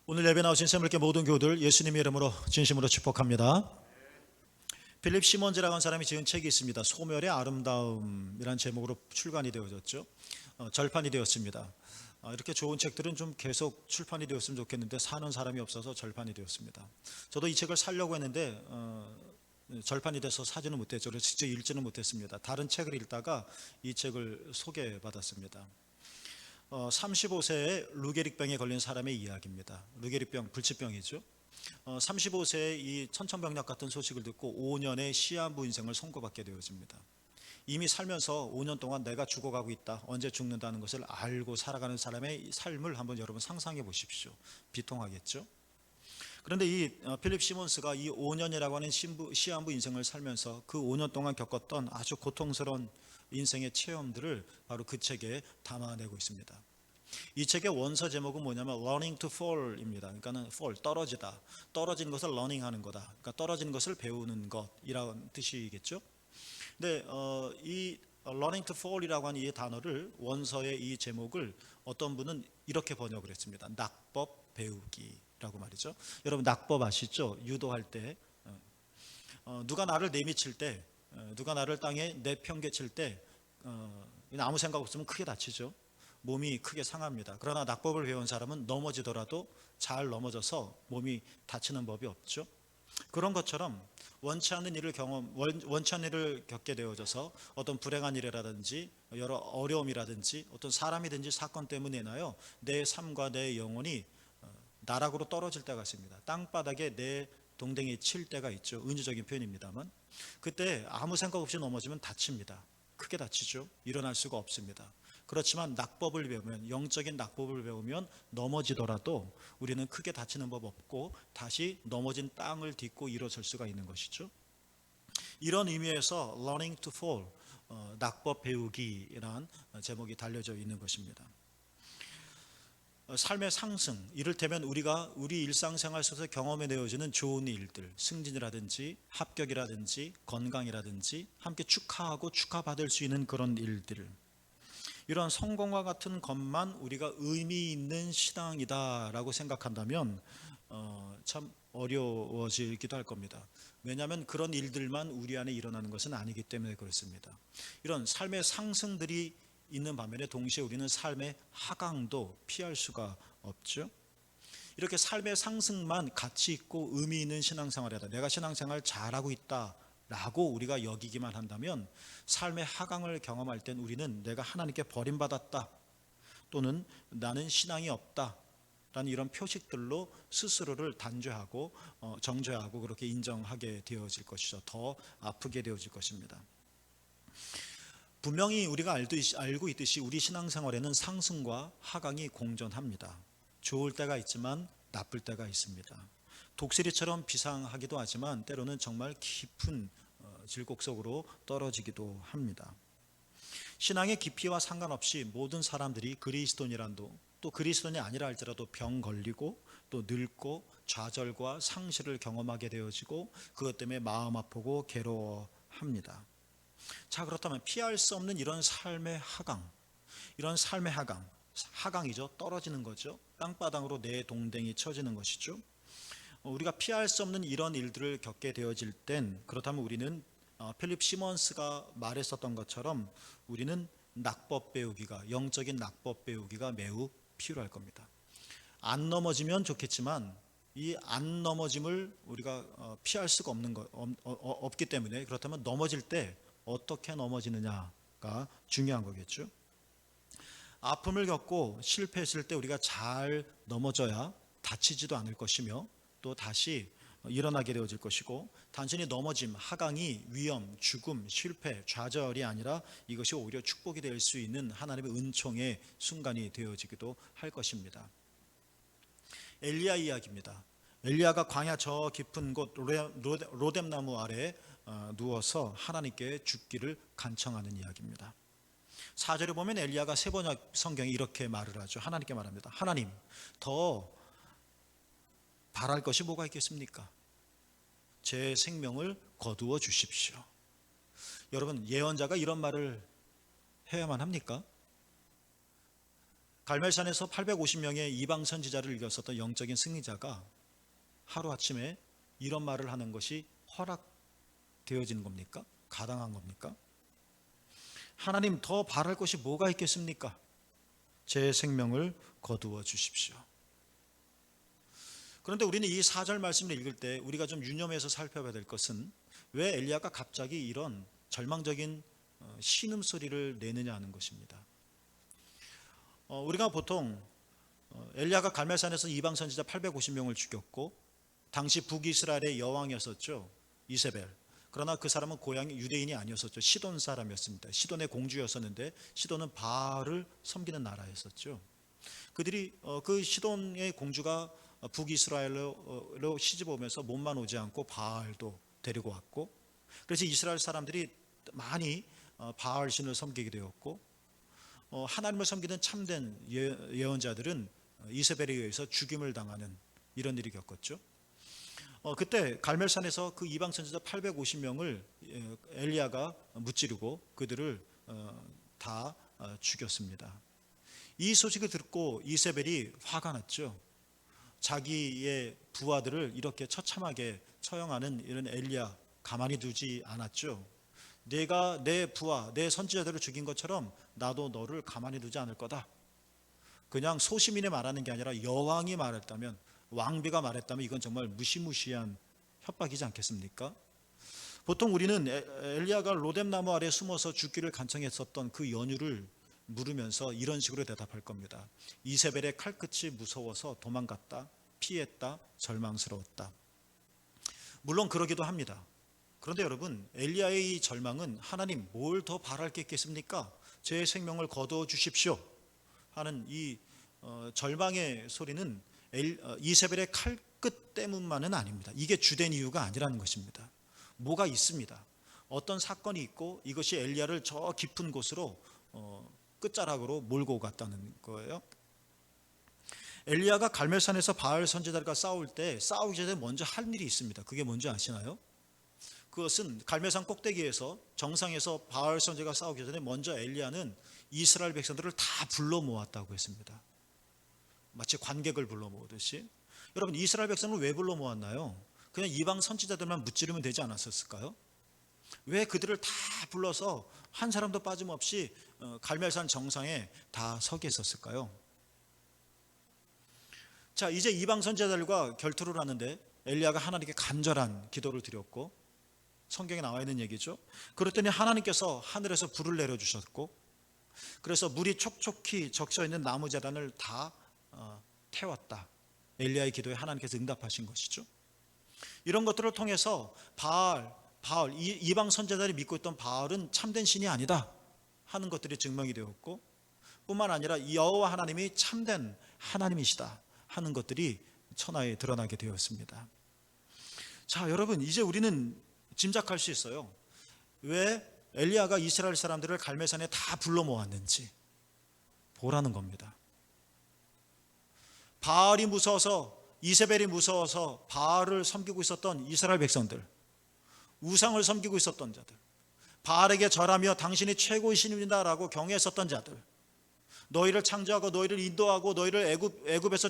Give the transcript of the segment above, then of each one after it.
오늘 예배 나오신 새물교 모든 교우들 예수님의 이름으로 진심으로 축복합니다. 필립 시몬즈라고 하는 사람이 지은 책이 있습니다. 소멸의 아름다움이라는 제목으로 출간이 되어졌죠. 절판이 되었습니다. 이렇게 좋은 책들은 좀 계속 출판이 되었으면 좋겠는데 사는 사람이 없어서 절판이 되었습니다. 저도 이 책을 사려고 했는데 절판이 돼서 사지는 못했죠. 그래서 직접 읽지는 못했습니다. 다른 책을 읽다가 이 책을 소개받았습니다. 35세에 루게릭병에 걸린 사람의 이야기입니다. 루게릭병, 불치병이죠. 35세에 이 천천병력 같은 소식을 듣고 5년의 시한부 인생을 선고받게 되어집니다. 이미 살면서 5년 동안 내가 죽어가고 있다, 언제 죽는다는 것을 알고 살아가는 사람의 삶을 한번 여러분 상상해 보십시오. 비통하겠죠? 그런데 이 필립 시몬스가 이 5년이라고 하는 시한부 인생을 살면서 그 5년 동안 겪었던 아주 고통스러운 인생의 체험들을 바로 그 책에 담아내고 있습니다. 이 책의 원서 제목은 뭐냐면 Learning to Fall입니다. 그러니까는 fall, 떨어지다. 떨어진 것을 learning하는 거다. 그러니까 떨어진 것을 배우는 것이라는 뜻이겠죠. 근데 이 Learning to Fall이라고 하는 이 단어를 원서의 이 제목을 어떤 분은 이렇게 번역을 했습니다. 낙법 배우기라고 말이죠. 여러분 낙법 아시죠? 유도할 때 누가 나를 내미칠 때, 누가 나를 땅에 내팽개칠 때 아무 생각 없으면 크게 다치죠. 몸이 크게 상합니다. 그러나 낙법을 배운 사람은 넘어지더라도 잘 넘어져서 몸이 다치는 법이 없죠. 그런 것처럼 원치 않는 일을 겪게 되어져서 어떤 불행한 일이라든지 여러 어려움이라든지 어떤 사람이든지 사건 때문에 인하여 내 삶과 내 영혼이 나락으로 떨어질 때가 있습니다. 땅바닥에 내 동댕이 칠 때가 있죠. 은유적인 표현입니다만 그때 아무 생각 없이 넘어지면 다칩니다. 크게 다치죠. 일어날 수가 없습니다. 그렇지만 낙법을 배우면, 영적인 낙법을 배우면 넘어지더라도 우리는 크게 다치는 법 없고 다시 넘어진 땅을 딛고 일어설 수가 있는 것이죠. 이런 의미에서 Learning to Fall, 낙법 배우기라는 제목이 달려져 있는 것입니다. 삶의 상승, 이를테면 우리가 우리 일상생활 속에서 경험해내어지는 좋은 일들, 승진이라든지 합격이라든지 건강이라든지 함께 축하하고 축하받을 수 있는 그런 일들, 이런 성공과 같은 것만 우리가 의미 있는 신앙이다라고 생각한다면 참 어려워지기도 할 겁니다. 왜냐하면 그런 일들만 우리 안에 일어나는 것은 아니기 때문에 그렇습니다. 이런 삶의 상승들이 있는 반면에 동시에 우리는 삶의 하강도 피할 수가 없죠. 이렇게 삶의 상승만 가치 있고 의미 있는 신앙생활이다, 내가 신앙생활 잘하고 있다 라고 우리가 여기기만 한다면 삶의 하강을 경험할 땐 우리는 내가 하나님께 버림받았다 또는 나는 신앙이 없다 라는 이런 표식들로 스스로를 단죄하고 정죄하고 그렇게 인정하게 되어질 것이죠. 더 아프게 되어질 것입니다. 분명히 우리가 알고 있듯이 우리 신앙생활에는 상승과 하강이 공존합니다. 좋을 때가 있지만 나쁠 때가 있습니다. 독수리처럼 비상하기도 하지만 때로는 정말 깊은 질곡 속으로 떨어지기도 합니다. 신앙의 깊이와 상관없이 모든 사람들이 그리스도인이란도 또 그리스도인이 아니라 할지라도 병 걸리고 또 늙고 좌절과 상실을 경험하게 되어지고 그것 때문에 마음 아프고 괴로워합니다. 자, 그렇다면 피할 수 없는 이런 삶의 하강, 이런 삶의 하강이죠. 떨어지는 거죠. 땅바닥으로 내 동댕이 쳐지는 것이죠. 우리가 피할 수 없는 이런 일들을 겪게 되어질 땐 그렇다면 우리는 필립 시몬스가 말했었던 것처럼 우리는 낙법 배우기가, 영적인 낙법 배우기가 매우 필요할 겁니다. 안 넘어지면 좋겠지만 이 안 넘어짐을 우리가 피할 수가 없기 때문에 그렇다면 넘어질 때 어떻게 넘어지느냐가 중요한 거겠죠. 아픔을 겪고 실패했을 때 우리가 잘 넘어져야 다치지도 않을 것이며 또 다시 일어나게 되어질 것이고, 단순히 넘어짐, 하강이 위험, 죽음, 실패, 좌절이 아니라 이것이 오히려 축복이 될 수 있는 하나님의 은총의 순간이 되어지기도 할 것입니다. 엘리야 이야기입니다. 엘리야가 광야 저 깊은 곳 로뎀나무 아래 누워서 하나님께 죽기를 간청하는 이야기입니다. 4절에 보면 엘리야가 세 번 성경에 이렇게 말을 하죠. 하나님께 말합니다. 하나님, 더 바랄 것이 뭐가 있겠습니까? 제 생명을 거두어 주십시오. 여러분, 예언자가 이런 말을 해야만 합니까? 갈멜산에서 850명의 이방 선지자를 이겼었던 영적인 승리자가 하루아침에 이런 말을 하는 것이 허락되어지는 겁니까? 가당한 겁니까? 하나님, 더 바랄 것이 뭐가 있겠습니까? 제 생명을 거두어 주십시오. 그런데 우리는 이 4절 말씀을 읽을 때 우리가 좀 유념해서 살펴봐야 될 것은 왜 엘리야가 갑자기 이런 절망적인 신음소리를 내느냐 하는 것입니다. 우리가 보통 엘리야가 갈멜산에서 이방 선지자 850명을 죽였고 당시 북이스라엘의 여왕이었었죠, 이세벨. 그러나 그 사람은 고향이 유대인이 아니었었죠. 시돈 사람이었습니다. 시돈의 공주였었는데 시돈은 바알을 섬기는 나라였었죠. 그들이 그 시돈의 공주가 북이스라엘로 시집 오면서 몸만 오지 않고 바알도 데리고 왔고, 그래서 이스라엘 사람들이 많이 바알 신을 섬기게 되었고, 하나님을 섬기는 참된 예언자들은 이세벨에 의해서 죽임을 당하는 이런 일이 겪었죠. 그때 갈멜산에서 그 이방 선지자 850명을 엘리야가 무찌르고 그들을 다 죽였습니다. 이 소식을 듣고 이세벨이 화가 났죠. 자기의 부하들을 이렇게 처참하게 처형하는 이런 엘리야 가만히 두지 않았죠. 내가 내 부하, 내 선지자들을 죽인 것처럼 나도 너를 가만히 두지 않을 거다. 그냥 소시민이 말하는 게 아니라 여왕이 말했다면, 왕비가 말했다면 이건 정말 무시무시한 협박이지 않겠습니까? 보통 우리는 엘리야가 로뎀나무 아래 숨어서 죽기를 간청했었던 그 연유를 물으면서 이런 식으로 대답할 겁니다. 이세벨의 칼끝이 무서워서 도망갔다, 피했다, 절망스러웠다. 물론 그러기도 합니다. 그런데 여러분, 엘리야의 이 절망은 하나님, 뭘 더 바랄 게 있겠습니까? 제 생명을 거두어 주십시오 하는 이 절망의 소리는 이세벨의 칼끝 때문만은 아닙니다. 이게 주된 이유가 아니라는 것입니다. 뭐가 있습니다. 어떤 사건이 있고 이것이 엘리야를 저 깊은 곳으로 끝자락으로 몰고 갔다는 거예요. 엘리야가 갈멜산에서 바알 선지자들과 싸울 때 싸우기 전에 먼저 할 일이 있습니다. 그게 뭔지 아시나요? 그것은 갈멜산 꼭대기에서 정상에서 바알 선지자가 싸우기 전에 먼저 엘리야는 이스라엘 백성들을 다 불러 모았다고 했습니다. 마치 관객을 불러 모으듯이. 여러분, 이스라엘 백성을 왜 불러 모았나요? 그냥 이방 선지자들만 무찌르면 되지 않았을까요? 왜 그들을 다 불러서 한 사람도 빠짐없이 갈멜산 정상에 다 서게 했었을까요? 자, 이제 이방 선지자들과 결투를 하는데 엘리야가 하나님께 간절한 기도를 드렸고, 성경에 나와 있는 얘기죠. 그랬더니 하나님께서 하늘에서 불을 내려주셨고, 그래서 물이 촉촉히 적셔 있는 나무 제단을 다 태웠다. 엘리야의 기도에 하나님께서 응답하신 것이죠. 이런 것들을 통해서 바알, 이방 선지자들이 믿고 있던 바알은 참된 신이 아니다 하는 것들이 증명이 되었고, 뿐만 아니라 여호와 하나님이 참된 하나님이시다 하는 것들이 천하에 드러나게 되었습니다. 자, 여러분, 이제 우리는 짐작할 수 있어요. 왜 엘리야가 이스라엘 사람들을 갈멜산에 다 불러 모았는지 보라는 겁니다. 바알이 무서워서, 이세벨이 무서워서 바알을 섬기고 있었던 이스라엘 백성들, 우상을 섬기고 있었던 자들, 바알에게 절하며 당신이 최고의 신입니다라고 경외했었던 자들, 너희를 창조하고 너희를 인도하고 너희를 애굽에서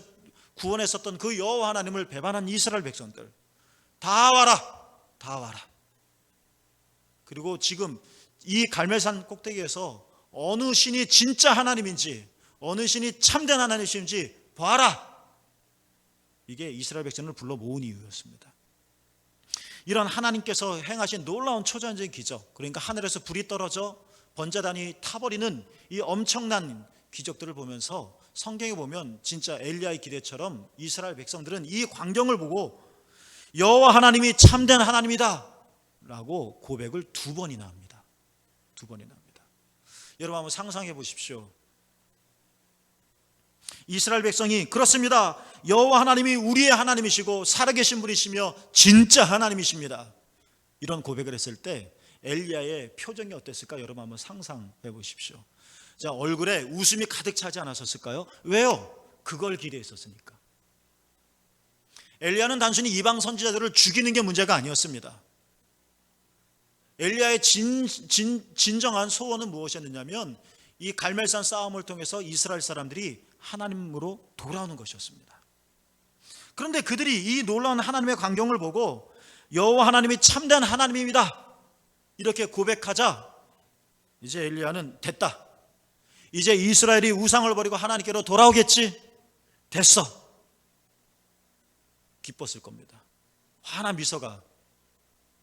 구원했었던 그 여호와 하나님을 배반한 이스라엘 백성들, 다 와라, 다 와라. 그리고 지금 이 갈멜산 꼭대기에서 어느 신이 진짜 하나님인지, 어느 신이 참된 하나님이신지 봐라. 이게 이스라엘 백성을 불러 모은 이유였습니다. 이런 하나님께서 행하신 놀라운 초자연적인 기적, 그러니까 하늘에서 불이 떨어져 번제단이 타버리는 이 엄청난 기적들을 보면서 성경에 보면 진짜 엘리야의 기대처럼 이스라엘 백성들은 이 광경을 보고 여호와 하나님이 참된 하나님이다 라고 고백을 2번이나 합니다. 2번이나 합니다. 여러분 한번 상상해 보십시오. 이스라엘 백성이 그렇습니다, 여호와 하나님이 우리의 하나님이시고 살아계신 분이시며 진짜 하나님이십니다, 이런 고백을 했을 때 엘리야의 표정이 어땠을까? 여러분 한번 상상해 보십시오. 자, 얼굴에 웃음이 가득 차지 않았었을까요? 왜요? 그걸 기대했었으니까. 엘리야는 단순히 이방 선지자들을 죽이는 게 문제가 아니었습니다. 엘리야의 진정한 소원은 무엇이었느냐면 이 갈멜산 싸움을 통해서 이스라엘 사람들이 하나님으로 돌아오는 것이었습니다. 그런데 그들이 이 놀라운 하나님의 광경을 보고 여호와 하나님이 참된 하나님입니다 이렇게 고백하자 이제 엘리야는 됐다, 이제 이스라엘이 우상을 버리고 하나님께로 돌아오겠지, 됐어, 기뻤을 겁니다. 환한 미소가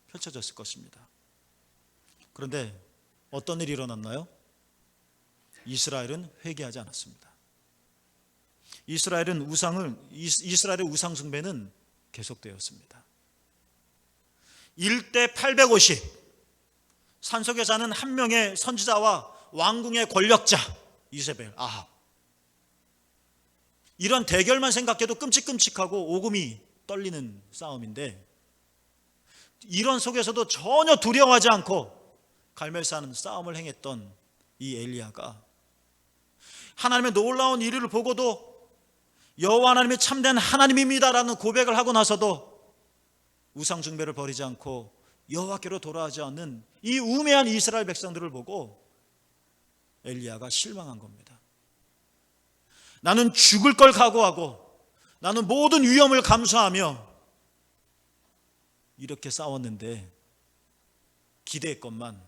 펼쳐졌을 것입니다. 그런데 어떤 일이 일어났나요? 이스라엘은 회개하지 않았습니다. 이스라엘의 우상 숭배는 계속되었습니다. 1대 850, 산속에 사는 한 명의 선지자와 왕궁의 권력자 이세벨, 아합, 이런 대결만 생각해도 끔찍끔찍하고 오금이 떨리는 싸움인데, 이런 속에서도 전혀 두려워하지 않고 갈멜산 싸움을 행했던 이 엘리야가 하나님의 놀라운 일을 보고도 여호와 하나님이 참된 하나님입니다라는 고백을 하고 나서도 우상 숭배를 버리지 않고 여호와께로 돌아오지 않는 이 우매한 이스라엘 백성들을 보고 엘리야가 실망한 겁니다. 나는 죽을 걸 각오하고 나는 모든 위험을 감수하며 이렇게 싸웠는데, 기대했건만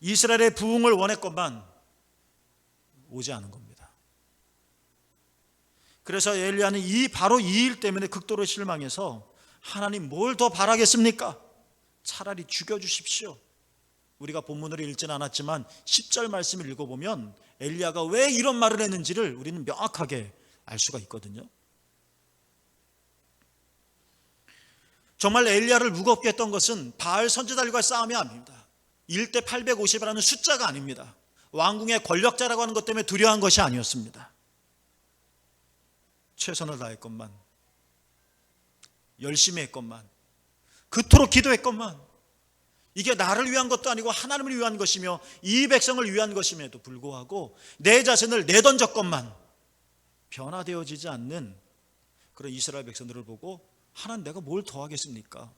이스라엘의 부흥을 원했건만 오지 않은 겁니다. 그래서 엘리야는 바로 이 일 때문에 극도로 실망해서 하나님 뭘 더 바라겠습니까? 차라리 죽여주십시오. 우리가 본문을 읽지는 않았지만 10절 말씀을 읽어보면 엘리야가 왜 이런 말을 했는지를 우리는 명확하게 알 수가 있거든요. 정말 엘리야를 무겁게 했던 것은 바알 선지자들과의 싸움이 아닙니다. 1대 850이라는 숫자가 아닙니다. 왕궁의 권력자라고 하는 것 때문에 두려워한 것이 아니었습니다. 최선을 다했건만, 열심히 했건만, 그토록 기도했건만, 이게 나를 위한 것도 아니고 하나님을 위한 것이며 이 백성을 위한 것임에도 불구하고 내 자신을 내던졌건만 변화되어지지 않는 그런 이스라엘 백성들을 보고 하나님 내가 뭘 더 하겠습니까?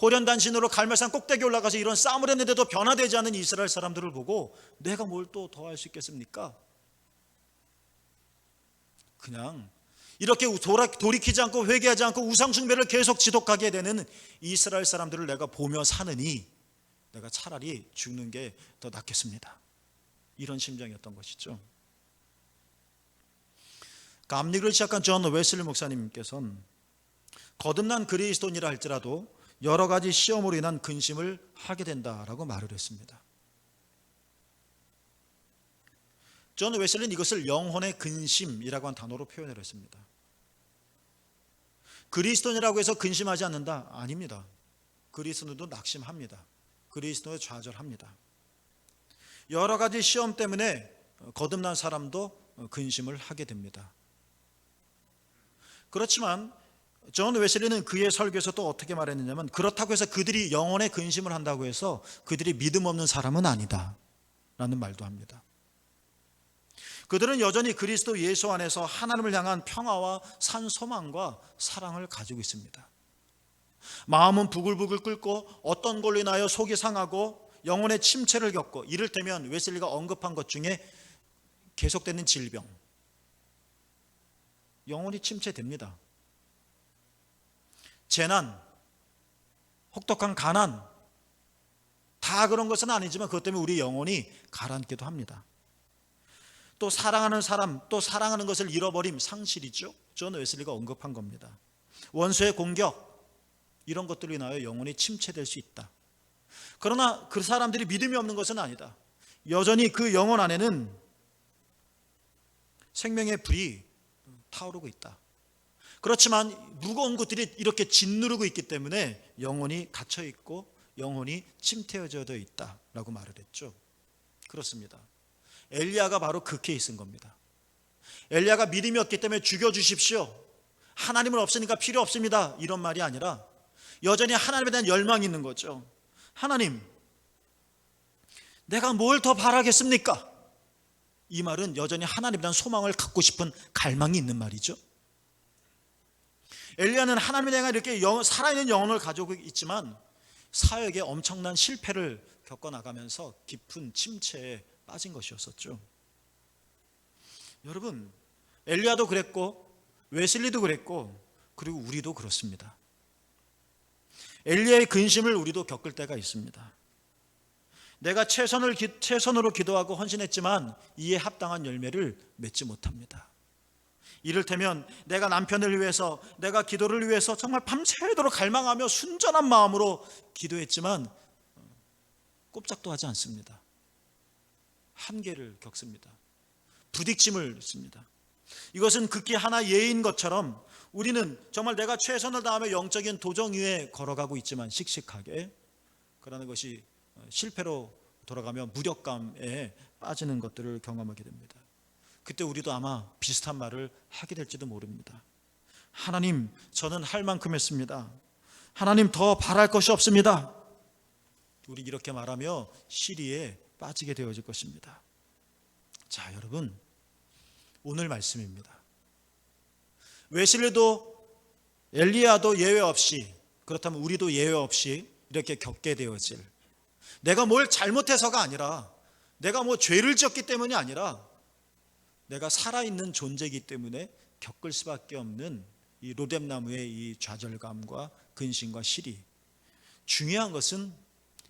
호련단신으로 갈멜산 꼭대기에 올라가서 이런 싸움을 했는데도 변화되지 않는 이스라엘 사람들을 보고 내가 뭘 또 더 할 수 있겠습니까? 그냥 이렇게 돌이키지 않고 회개하지 않고 우상숭배를 계속 지속하게 되는 이스라엘 사람들을 내가 보며 사느니 내가 차라리 죽는 게 더 낫겠습니다. 이런 심정이었던 것이죠. 감리교를 시작한 존 웨슬리 목사님께서는 거듭난 그리스도인이라 할지라도 여러 가지 시험으로 인한 근심을 하게 된다라고 말을 했습니다. 존 웨슬리는 이것을 영혼의 근심이라고 한 단어로 표현을 했습니다. 그리스도인이라고 해서 근심하지 않는다? 아닙니다. 그리스도인도 낙심합니다. 그리스도에 좌절합니다. 여러 가지 시험 때문에 거듭난 사람도 근심을 하게 됩니다. 그렇지만 존 웨슬리는 그의 설교에서 또 어떻게 말했느냐면, 그렇다고 해서 그들이 영혼의 근심을 한다고 해서 그들이 믿음 없는 사람은 아니다 라는 말도 합니다. 그들은 여전히 그리스도 예수 안에서 하나님을 향한 평화와 산 소망과 사랑을 가지고 있습니다. 마음은 부글부글 끓고 어떤 걸로 인하여 속이 상하고 영혼의 침체를 겪고, 이를테면 웨슬리가 언급한 것 중에 계속되는 질병, 영혼이 침체됩니다. 재난, 혹독한 가난, 다 그런 것은 아니지만 그것 때문에 우리 영혼이 가라앉기도 합니다. 또 사랑하는 사람, 또 사랑하는 것을 잃어버림, 상실이죠. 존 웨슬리가 언급한 겁니다. 원수의 공격, 이런 것들로 인하여 영혼이 침체될 수 있다. 그러나 그 사람들이 믿음이 없는 것은 아니다. 여전히 그 영혼 안에는 생명의 불이 타오르고 있다. 그렇지만 무거운 것들이 이렇게 짓누르고 있기 때문에 영혼이 갇혀있고 영혼이 침체되어 있다라고 말을 했죠. 그렇습니다. 엘리야가 바로 그 케이스인 겁니다. 엘리야가 믿음이 없기 때문에 죽여주십시오, 하나님은 없으니까 필요 없습니다, 이런 말이 아니라 여전히 하나님에 대한 열망이 있는 거죠. 하나님, 내가 뭘 더 바라겠습니까? 이 말은 여전히 하나님에 대한 소망을 갖고 싶은 갈망이 있는 말이죠. 엘리야는 하나님에 대한 이렇게 살아있는 영혼을 가지고 있지만 사역에 엄청난 실패를 겪어나가면서 깊은 침체에 빠진 것이었었죠. 여러분, 엘리야도 그랬고 웨슬리도 그랬고 그리고 우리도 그렇습니다. 엘리야의 근심을 우리도 겪을 때가 있습니다. 내가 최선으로 기도하고 헌신했지만 이에 합당한 열매를 맺지 못합니다. 이를테면 내가 남편을 위해서, 내가 기도를 위해서 정말 밤새도록 갈망하며 순전한 마음으로 기도했지만 꼼짝도 하지 않습니다. 한계를 겪습니다. 부딪힘을 씁니다. 이것은 극히 하나 예인 것처럼 우리는 정말 내가 최선을 다하며 영적인 도정 위에 걸어가고 있지만 씩씩하게, 그러는 것이 실패로 돌아가며 무력감에 빠지는 것들을 경험하게 됩니다. 그때 우리도 아마 비슷한 말을 하게 될지도 모릅니다. 하나님, 저는 할 만큼 했습니다. 하나님, 더 바랄 것이 없습니다. 우리 이렇게 말하며 시리에 빠지게 되어질 것입니다. 자, 여러분, 오늘 말씀입니다. 웨슬리도 엘리야도 예외 없이, 그렇다면 우리도 예외 없이 이렇게 겪게 되어질, 내가 뭘 잘못해서가 아니라, 내가 뭐 죄를 지었기 때문이 아니라 내가 살아있는 존재이기 때문에 겪을 수밖에 없는 이 로뎀나무의 이 좌절감과 근심과 시리. 중요한 것은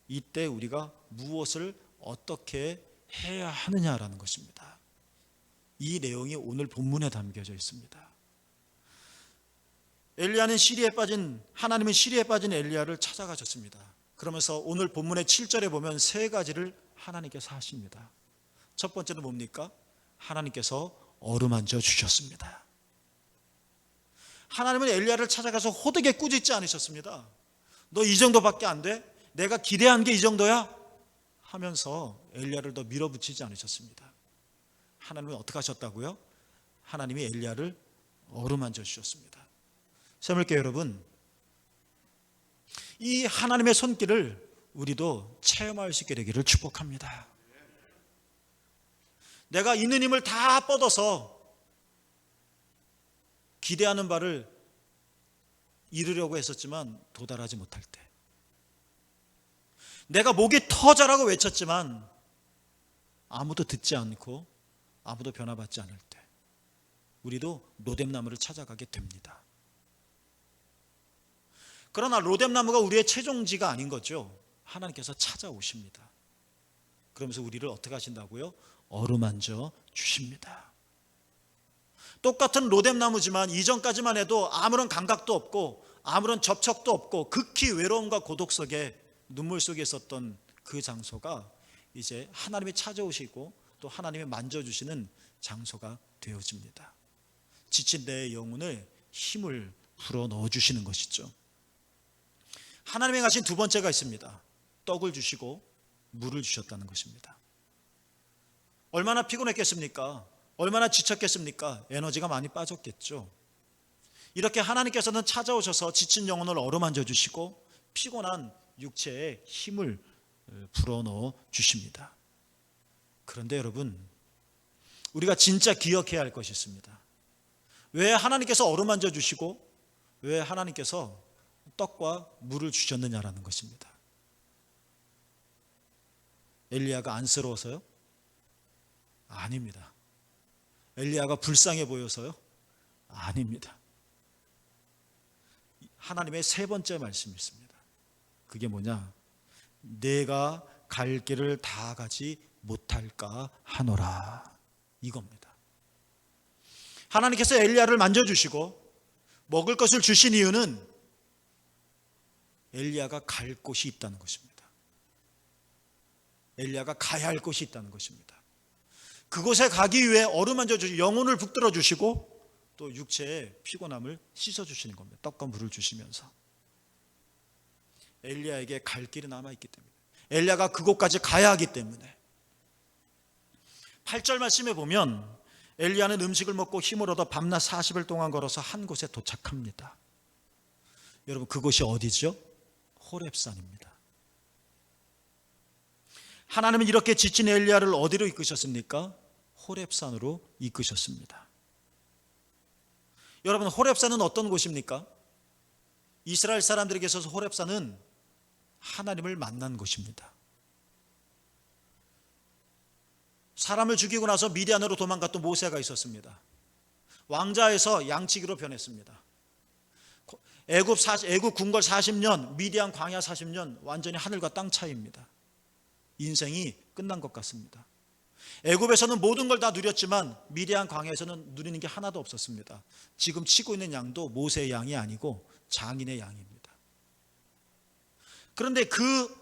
이때 우리가 무엇을 어떻게 해야 하느냐라는 것입니다. 이 내용이 오늘 본문에 담겨져 있습니다. 엘리야는 하나님은 시리에 빠진 엘리야를 찾아가셨습니다. 그러면서 오늘 본문의 7절에 보면 세 가지를 하나님께서 하십니다. 첫 번째는 뭡니까? 하나님께서 어루만져 주셨습니다. 하나님은 엘리야를 찾아가서 호되게 꾸짖지 않으셨습니다. 너 이 정도밖에 안 돼? 내가 기대한 게 이 정도야? 하면서 엘리야를 더 밀어붙이지 않으셨습니다. 하나님은 어떻게 하셨다고요? 하나님이 엘리야를 어루만져 주셨습니다. 새물교 여러분, 이 하나님의 손길을 우리도 체험할 수 있게 되기를 축복합니다. 내가 있는 힘을 다 뻗어서 기대하는 바를 이루려고 했었지만 도달하지 못할 때, 내가 목이 터져라고 외쳤지만 아무도 듣지 않고 아무도 변화받지 않을 때 우리도 로뎀나무를 찾아가게 됩니다. 그러나 로뎀나무가 우리의 최종지가 아닌 거죠. 하나님께서 찾아오십니다. 그러면서 우리를 어떻게 하신다고요? 어루만져 주십니다. 똑같은 로뎀나무지만 이전까지만 해도 아무런 감각도 없고 아무런 접촉도 없고 극히 외로움과 고독 속에 눈물 속에 있었던 그 장소가 이제 하나님이 찾아오시고 또 하나님이 만져주시는 장소가 되어집니다. 지친 내 영혼을 힘을 불어넣어 주시는 것이죠. 하나님이 가신 두 번째가 있습니다. 떡을 주시고 물을 주셨다는 것입니다. 얼마나 피곤했겠습니까? 얼마나 지쳤겠습니까? 에너지가 많이 빠졌겠죠. 이렇게 하나님께서는 찾아오셔서 지친 영혼을 어루만져 주시고 피곤한 육체에 힘을 불어넣어 주십니다. 그런데 여러분, 우리가 진짜 기억해야 할 것이 있습니다. 왜 하나님께서 어루만져 주시고 왜 하나님께서 떡과 물을 주셨느냐라는 것입니다. 엘리야가 안쓰러워서요? 아닙니다. 엘리야가 불쌍해 보여서요? 아닙니다. 하나님의 세 번째 말씀이 있습니다. 그게 뭐냐? 내가 갈 길을 다 가지 못할까 하노라, 이겁니다. 하나님께서 엘리야를 만져주시고 먹을 것을 주신 이유는 엘리야가 갈 곳이 있다는 것입니다. 엘리야가 가야 할 곳이 있다는 것입니다. 그곳에 가기 위해 어루만져 주시고 영혼을 붙들어 주시고 또 육체의 피곤함을 씻어 주시는 겁니다. 떡과 물을 주시면서 엘리야에게 갈 길이 남아있기 때문에, 엘리야가 그곳까지 가야 하기 때문에. 8절 말씀에 보면 엘리야는 음식을 먹고 힘을 얻어 밤낮 40일 동안 걸어서 한 곳에 도착합니다. 여러분, 그곳이 어디죠? 호렙산입니다. 하나님은 이렇게 지친 엘리야를 어디로 이끄셨습니까? 호렙산으로 이끄셨습니다. 여러분, 호렙산은 어떤 곳입니까? 이스라엘 사람들에게 있어서 호렙산은 하나님을 만난 곳입니다. 사람을 죽이고 나서 미디안으로 도망갔던 모세가 있었습니다. 왕자에서 양치기로 변했습니다. 애굽 궁궐 40년, 미디안 광야 40년, 완전히 하늘과 땅 차이입니다. 인생이 끝난 것 같습니다. 애굽에서는 모든 걸 다 누렸지만 미디안 광야에서는 누리는 게 하나도 없었습니다. 지금 치고 있는 양도 모세의 양이 아니고 장인의 양입니다. 그런데 그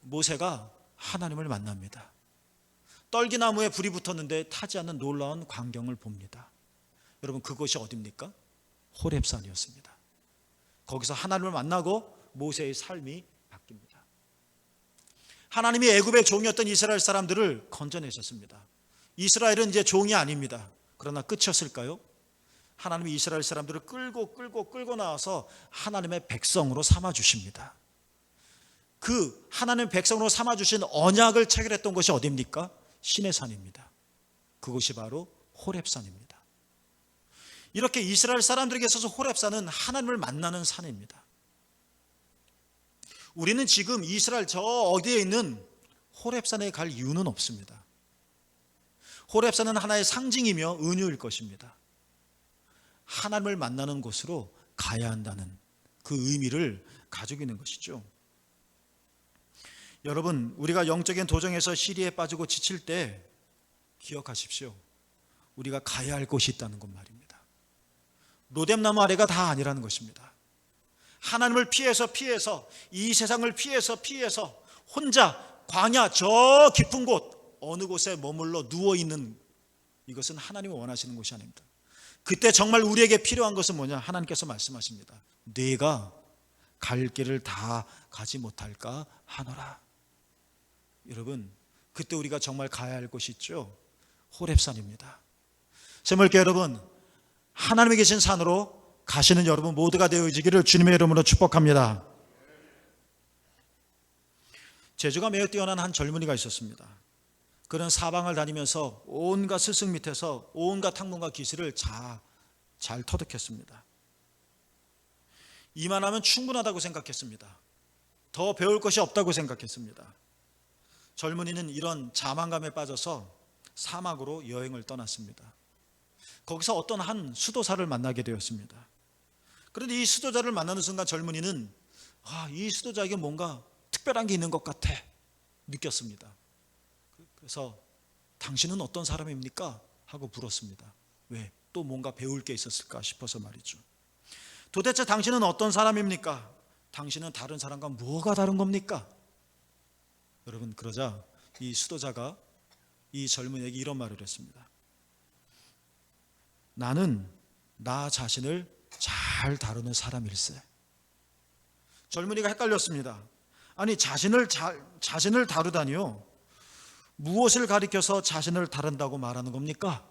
모세가 하나님을 만납니다. 떨기나무에 불이 붙었는데 타지 않는 놀라운 광경을 봅니다. 여러분, 그것이 어디입니까? 호렙산이었습니다. 거기서 하나님을 만나고 모세의 삶이 바뀝니다. 하나님이 애굽의 종이었던 이스라엘 사람들을 건져내셨습니다. 이스라엘은 이제 종이 아닙니다. 그러나 끝이었을까요? 하나님이 이스라엘 사람들을 끌고 나와서 하나님의 백성으로 삼아주십니다. 그 하나님의 백성으로 삼아주신 언약을 체결했던 것이 어디입니까? 시내산입니다. 그것이 바로 호렙산입니다. 이렇게 이스라엘 사람들에게 있어서 호렙산은 하나님을 만나는 산입니다. 우리는 지금 이스라엘 저 어디에 있는 호렙산에 갈 이유는 없습니다. 호렙산은 하나의 상징이며 은유일 것입니다. 하나님을 만나는 곳으로 가야 한다는 그 의미를 가지고 있는 것이죠. 여러분, 우리가 영적인 도전에서 시리에 빠지고 지칠 때 기억하십시오. 우리가 가야 할 곳이 있다는 것 말입니다. 로뎀나무 아래가 다 아니라는 것입니다. 하나님을 피해서 이 세상을 피해서 혼자 광야 저 깊은 곳 어느 곳에 머물러 누워있는 이것은 하나님이 원하시는 곳이 아닙니다. 그때 정말 우리에게 필요한 것은 뭐냐? 하나님께서 말씀하십니다. 네가 갈 길을 다 가지 못할까 하노라. 여러분, 그때 우리가 정말 가야 할 곳이 있죠. 호렙산입니다. 새물교 여러분, 하나님이 계신 산으로 가시는 여러분 모두가 되어지기를 주님의 이름으로 축복합니다. 재주가 매우 뛰어난 한 젊은이가 있었습니다. 그는 사방을 다니면서 온갖 스승 밑에서 온갖 학문과 기술을 잘 터득했습니다. 이만하면 충분하다고 생각했습니다. 더 배울 것이 없다고 생각했습니다. 젊은이는 이런 자만감에 빠져서 사막으로 여행을 떠났습니다. 거기서 어떤 한 수도사를 만나게 되었습니다. 그런데 이 수도자를 만나는 순간 젊은이는 이 수도자에게 뭔가 특별한 게 있는 것 같아 느꼈습니다. 그래서 당신은 어떤 사람입니까? 하고 물었습니다. 왜? 또 뭔가 배울 게 있었을까 싶어서 말이죠. 도대체 당신은 어떤 사람입니까? 당신은 다른 사람과 뭐가 다른 겁니까? 여러분, 그러자 이 수도자가 이 젊은이에게 이런 말을 했습니다. 나는 나 자신을 잘 다루는 사람일세. 젊은이가 헷갈렸습니다. 아니, 자신을 다루다니요? 무엇을 가리켜서 자신을 다룬다고 말하는 겁니까?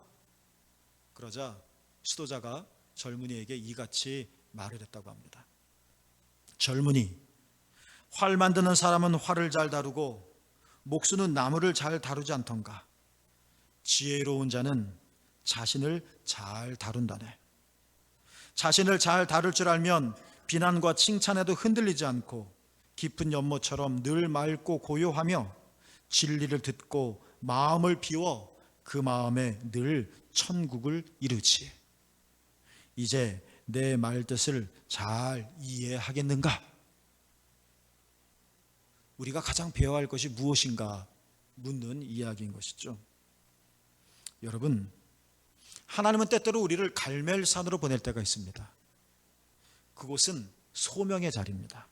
그러자 수도자가 젊은이에게 이같이 말을 했다고 합니다. 젊은이, 활 만드는 사람은 활을 잘 다루고 목수는 나무를 잘 다루지 않던가. 지혜로운 자는 자신을 잘 다룬다네. 자신을 잘 다룰 줄 알면 비난과 칭찬에도 흔들리지 않고 깊은 연못처럼 늘 맑고 고요하며 진리를 듣고 마음을 비워 그 마음에 늘 천국을 이루지. 이제 내 말뜻을 잘 이해하겠는가? 우리가 가장 배워야 할 것이 무엇인가 묻는 이야기인 것이죠. 여러분, 하나님은 때때로 우리를 갈멜산으로 보낼 때가 있습니다. 그곳은 소명의 자리입니다.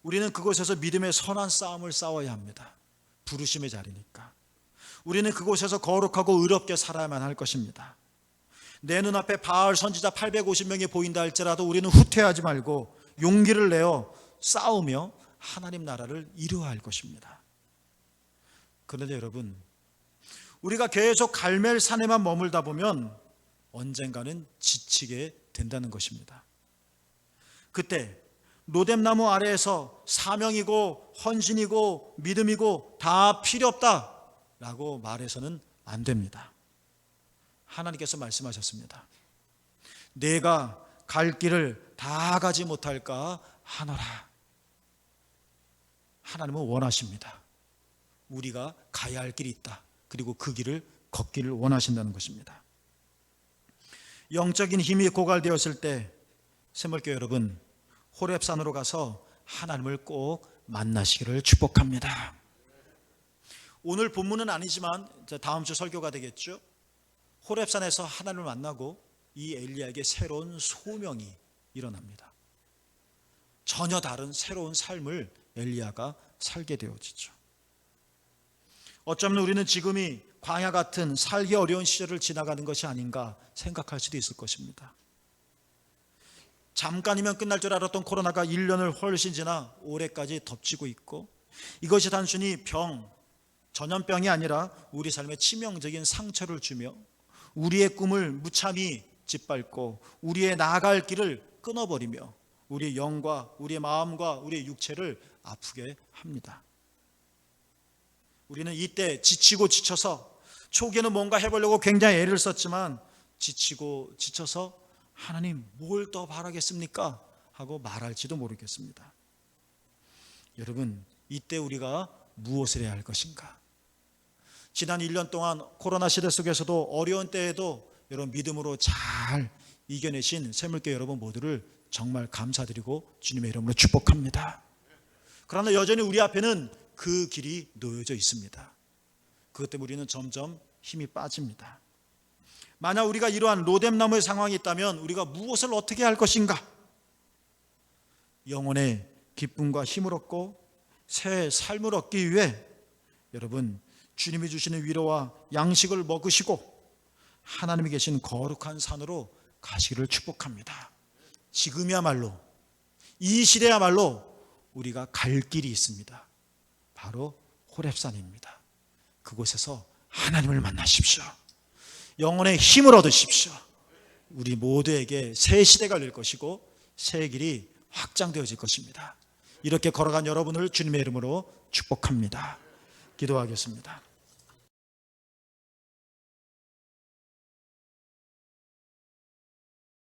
우리는 그곳에서 믿음의 선한 싸움을 싸워야 합니다. 부르심의 자리니까. 우리는 그곳에서 거룩하고 의롭게 살아야만 할 것입니다. 내 눈앞에 바알 선지자 850명이 보인다 할지라도 우리는 후퇴하지 말고 용기를 내어 싸우며 하나님 나라를 이루어야 할 것입니다. 그런데 여러분, 우리가 계속 갈멜산에만 머물다 보면 언젠가는 지치게 된다는 것입니다. 그때 로뎀나무 아래에서 사명이고 헌신이고 믿음이고 다 필요 없다라고 말해서는 안 됩니다. 하나님께서 말씀하셨습니다. 내가 갈 길을 다 가지 못할까 하노라. 하나님은 원하십니다. 우리가 가야 할 길이 있다. 그리고 그 길을 걷기를 원하신다는 것입니다. 영적인 힘이 고갈되었을 때 새물교 여러분, 호렙산으로 가서 하나님을 꼭 만나시기를 축복합니다. 오늘 본문은 아니지만 다음 주 설교가 되겠죠. 호렙산에서 하나님을 만나고 이 엘리야에게 새로운 소명이 일어납니다. 전혀 다른 새로운 삶을 엘리야가 살게 되어지죠. 어쩌면 우리는 지금이 광야 같은 살기 어려운 시절을 지나가는 것이 아닌가 생각할 수도 있을 것입니다. 잠깐이면 끝날 줄 알았던 코로나가 1년을 훨씬 지나 올해까지 덮치고 있고, 이것이 단순히 전염병이 아니라 우리 삶에 치명적인 상처를 주며 우리의 꿈을 무참히 짓밟고 우리의 나아갈 길을 끊어버리며 우리의 영과 우리의 마음과 우리의 육체를 아프게 합니다. 우리는 이때 지치고 지쳐서, 초기에는 뭔가 해보려고 굉장히 애를 썼지만 지치고 지쳐서 하나님 뭘 더 바라겠습니까? 하고 말할지도 모르겠습니다. 여러분, 이때 우리가 무엇을 해야 할 것인가? 지난 1년 동안 코로나 시대 속에서도 어려운 때에도 여러분 믿음으로 잘 이겨내신 새물교 여러분 모두를 정말 감사드리고 주님의 이름으로 축복합니다. 그러나 여전히 우리 앞에는 그 길이 놓여져 있습니다. 그것 때문에 우리는 점점 힘이 빠집니다. 만약 우리가 이러한 로뎀나무의 상황이 있다면 우리가 무엇을 어떻게 할 것인가? 영혼의 기쁨과 힘을 얻고 새 삶을 얻기 위해 여러분, 주님이 주시는 위로와 양식을 먹으시고 하나님이 계신 거룩한 산으로 가시기를 축복합니다. 지금이야말로, 이 시대야말로 우리가 갈 길이 있습니다. 바로 호렙산입니다. 그곳에서 하나님을 만나십시오. 영혼의 힘을 얻으십시오. 우리 모두에게 새 시대가 열릴 것이고 새 길이 확장되어질 것입니다. 이렇게 걸어간 여러분을 주님의 이름으로 축복합니다. 기도하겠습니다.